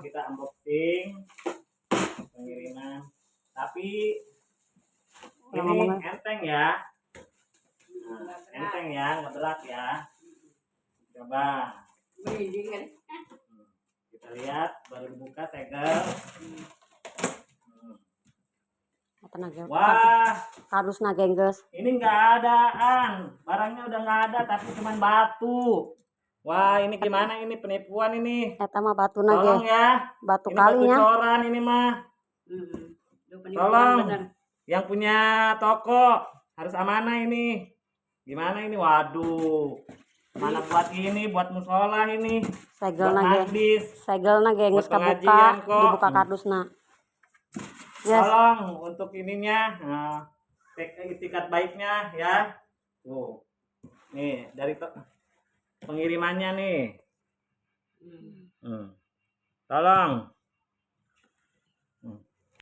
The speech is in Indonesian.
Kita unboxing pengiriman. Tapi ini enteng ya. Nah, enteng ya, nggak berat ya. Coba. Kita lihat, baru dibuka segel. Wah, harusnya gengges. Ini nggak adaan, barangnya udah nggak ada, tapi cuman batu. Wah, ini gimana ini penipuan ini? Eta mah batu nage. Tolong ya. Batu ini kalinya. Batu coran ini mah. Tolong. Yang punya toko harus amanah ini. Gimana ini? Waduh. Mana buat ini, buat musola ini. Segel nage. Segel nage geus kabuka, dibuka kardusna. Yes. Tolong untuk ininya, itikat baiknya ya. Nih dari pengirimannya nih. Tolong.